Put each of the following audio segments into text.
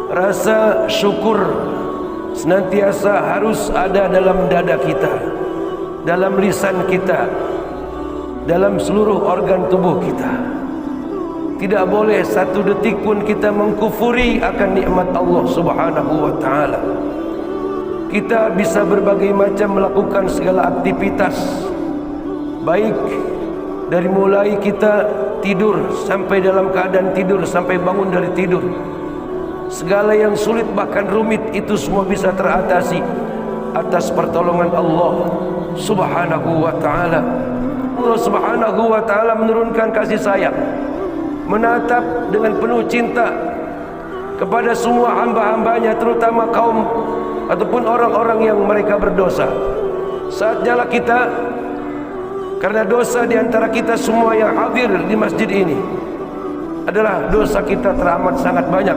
rasa syukur senantiasa harus ada dalam dada kita, dalam lisan kita, dalam seluruh organ tubuh kita. Tidak boleh satu detik pun kita mengkufuri akan nikmat Allah Subhanahu wa taala. Kita bisa berbagai macam melakukan segala aktivitas, baik dari mulai kita tidur sampai dalam keadaan tidur, sampai bangun dari tidur. Segala yang sulit bahkan rumit itu semua bisa teratasi atas pertolongan Allah Subhanahu wa taala. Allah Subhanahu wa taala menurunkan kasih sayang, menatap dengan penuh cinta kepada semua hamba-hambanya, terutama kaum ataupun orang-orang yang mereka berdosa. Saatnya kita, karena dosa di antara kita semua yang hadir di masjid ini adalah dosa kita teramat sangat banyak,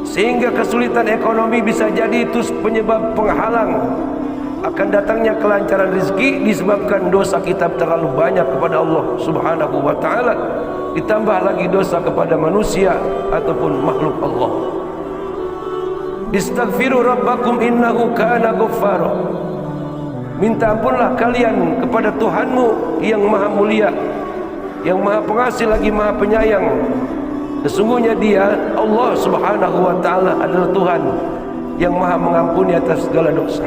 sehingga kesulitan ekonomi bisa jadi itu penyebab penghalang akan datangnya kelancaran rezeki, disebabkan dosa kita terlalu banyak kepada Allah Subhanahu wa taala, ditambah lagi dosa kepada manusia ataupun makhluk Allah. Istaghfiru rabbakum innahu kana ghaffara. Minta ampunlah kalian kepada Tuhanmu yang maha mulia, yang maha pengasih lagi maha penyayang. Sesungguhnya Dia, Allah Subhanahu wa taala, adalah Tuhan yang maha mengampuni atas segala dosa.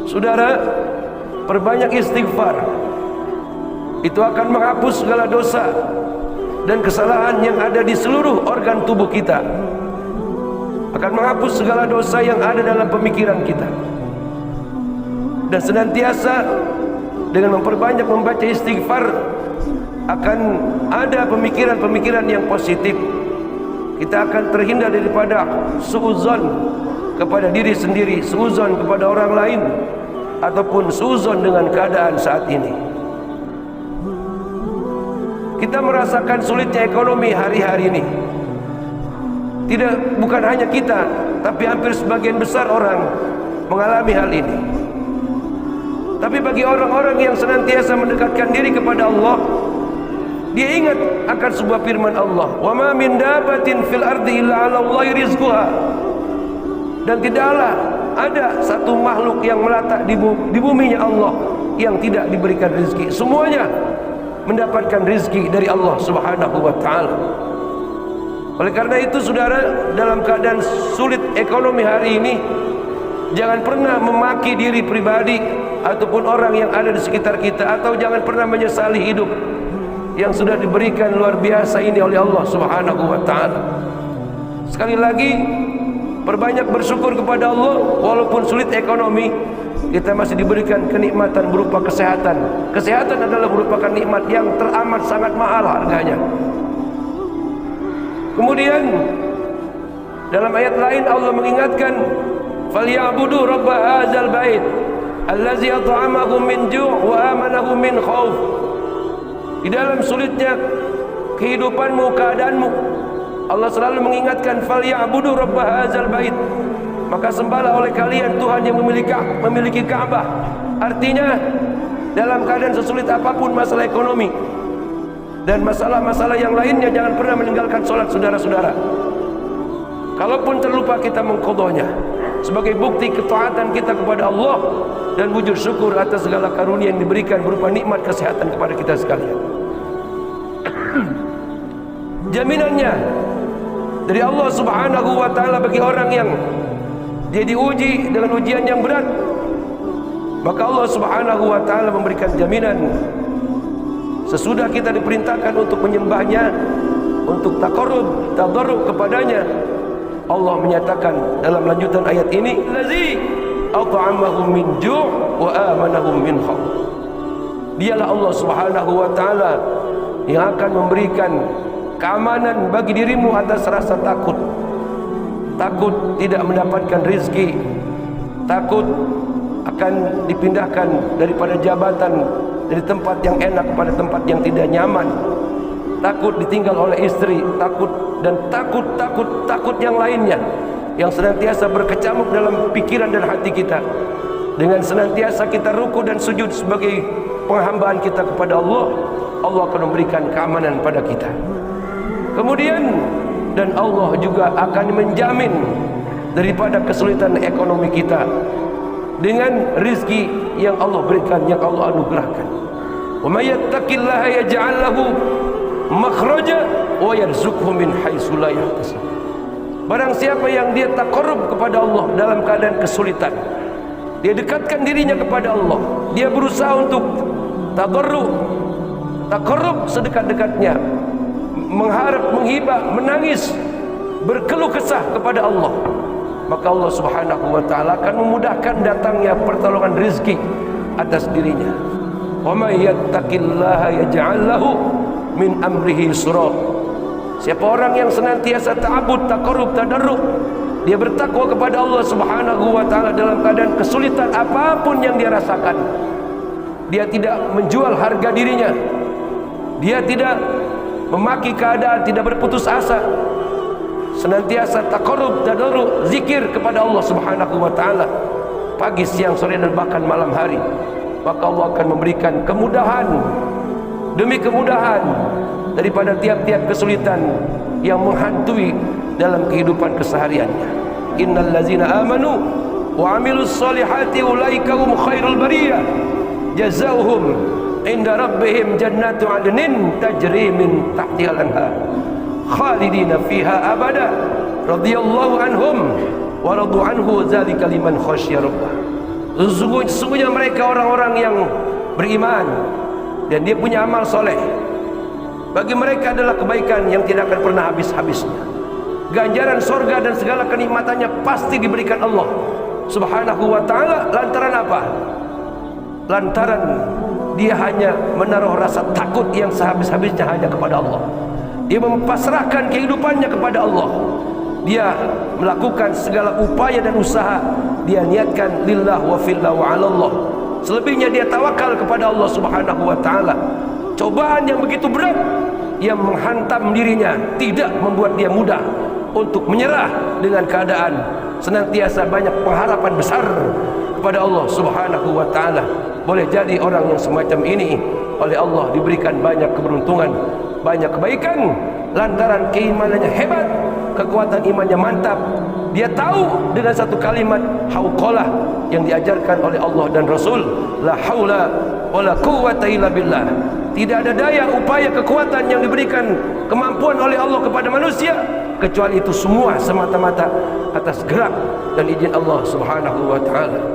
Saudara, perbanyak istighfar. Itu akan menghapus segala dosa dan kesalahan yang ada di seluruh organ tubuh kita. Akan menghapus segala dosa yang ada dalam pemikiran kita. Dan senantiasa dengan memperbanyak membaca istighfar akan ada pemikiran-pemikiran yang positif. Kita akan terhindar daripada suudzon kepada diri sendiri, suudzon kepada orang lain, ataupun suudzon dengan keadaan saat ini. Kita merasakan sulitnya ekonomi hari-hari ini. Bukan hanya kita, tapi hampir sebagian besar orang mengalami hal ini. Tapi bagi orang-orang yang senantiasa mendekatkan diri kepada Allah, dia ingat akan sebuah firman Allah, "Wa ma min dabatin fil ardi illa 'ala Allahi rizquha." Dan tidaklah ada satu makhluk yang meletak di buminya Allah yang tidak diberikan rezeki. Semuanya mendapatkan rezeki dari Allah Subhanahu wa taala. Oleh karena itu, saudara, dalam keadaan sulit ekonomi hari ini, jangan pernah memaki diri pribadi ataupun orang yang ada di sekitar kita, atau jangan pernah menyesali hidup yang sudah diberikan luar biasa ini oleh Allah Subhanahu wa taala. Sekali lagi, perbanyak bersyukur kepada Allah. Walaupun sulit ekonomi, kita masih diberikan kenikmatan berupa kesehatan. Kesehatan adalah merupakan nikmat yang teramat sangat mahal harganya. Kemudian dalam ayat lain Allah mengingatkan, "Falyabudu rabb hadzal bait allazi at'amahum min ju' wa amanahum min khauf." Di dalam sulitnya kehidupanmu, keadaanmu, Allah selalu mengingatkan, "Falyabudu rabb hadzal bait." Maka sembahlah oleh kalian Tuhan yang memiliki Ka'bah. Artinya, dalam keadaan sesulit apapun masalah ekonomi dan masalah-masalah yang lainnya, jangan pernah meninggalkan sholat, saudara-saudara. Kalaupun terlupa, kita mengqadhanya sebagai bukti ketaatan kita kepada Allah dan wujud syukur atas segala karunia yang diberikan berupa nikmat kesehatan kepada kita sekalian. Jaminannya dari Allah Subhanahu wa taala bagi orang yang dia diuji dengan ujian yang berat, maka Allah Subhanahu wa taala memberikan jaminan. Sesudah kita diperintahkan untuk menyembahnya, untuk taqarrub, tadarruk kepadanya, Allah menyatakan dalam lanjutan ayat ini, "Allazi at'amahum min ju' wa amanahum min khauf." Dialah Allah Subhanahu wa taala yang akan memberikan keamanan bagi dirimu atas rasa takut. Takut tidak mendapatkan rezeki, takut akan dipindahkan daripada jabatan, dari tempat yang enak kepada tempat yang tidak nyaman, takut ditinggal oleh istri, takut dan takut yang lainnya yang senantiasa berkecamuk dalam pikiran dan hati kita. Dengan senantiasa kita ruku dan sujud sebagai penghambaan kita kepada Allah, Allah akan memberikan keamanan pada kita. Kemudian, dan Allah juga akan menjamin daripada kesulitan ekonomi kita dengan rizki yang Allah berikan, yang Allah anugerahkan. Wa may yattaqillaha yaj'al lahu makhraja wa yarzuqhu min haitsu la yahtasib. Barang siapa yang dia taqarrub kepada Allah dalam keadaan kesulitan, dia dekatkan dirinya kepada Allah, dia berusaha untuk taqarrub sedekat-dekatnya, mengharap, menghibah, menangis, berkeluh kesah kepada Allah, maka Allah Subhanahu wa taala akan memudahkan datangnya pertolongan rezeki atas dirinya. Wa may yattaqillaha yaj'al lahu min amrihi yusra. Siapa orang yang senantiasa ta'abbud, taqarrub, tadarruk, dia bertakwa kepada Allah Subhanahu wa taala dalam keadaan kesulitan apapun yang dia rasakan. Dia tidak menjual harga dirinya. Dia tidak memaki keadaan, tidak berputus asa. Senantiasa taqarrub, tadarruk, zikir kepada Allah Subhanahu wa taala pagi, siang, sore dan bahkan malam hari. Maka Allah akan memberikan kemudahan demi kemudahan daripada tiap-tiap kesulitan yang menghantui dalam kehidupan kesehariannya. Innal ladzina amanu wa amilus solihati ulaika hum khairul bariyah jazaohum inda rabbihim jannatu adnin tajri min tahtihal anhar khalidina fiha abada radhiyallahu anhum wa radu anhu dzalika liman khasyya rabbah. Sesungguhnya mereka orang-orang yang beriman dan dia punya amal soleh, bagi mereka adalah kebaikan yang tidak akan pernah habis-habisnya. Ganjaran sorga dan segala kenikmatannya pasti diberikan Allah Subhanahu wa ta'ala. Lantaran apa? Lantaran dia hanya menaruh rasa takut yang sehabis-habisnya hanya kepada Allah. Dia mempasrahkan kehidupannya kepada Allah. Dia melakukan segala upaya dan usaha, dia niatkan lillah wa fillah wa ala Allah. Selebihnya dia tawakal kepada Allah Subhanahu wa ta'ala. Cobaan yang begitu berat yang menghantam dirinya tidak membuat dia mudah untuk menyerah dengan keadaan. Senantiasa banyak pengharapan besar kepada Allah Subhanahu wa ta'ala. Boleh jadi orang yang semacam ini oleh Allah diberikan banyak keberuntungan, banyak kebaikan, lantaran keimanannya hebat, kekuatan imannya mantap. Dia tahu dengan satu kalimat hauqalah yang diajarkan oleh Allah dan Rasul, la haula wala quwwata illa billah. Tidak ada daya, upaya, kekuatan yang diberikan kemampuan oleh Allah kepada manusia, kecuali itu semua semata-mata atas gerak dan izin Allah Subhanahu wa ta'ala.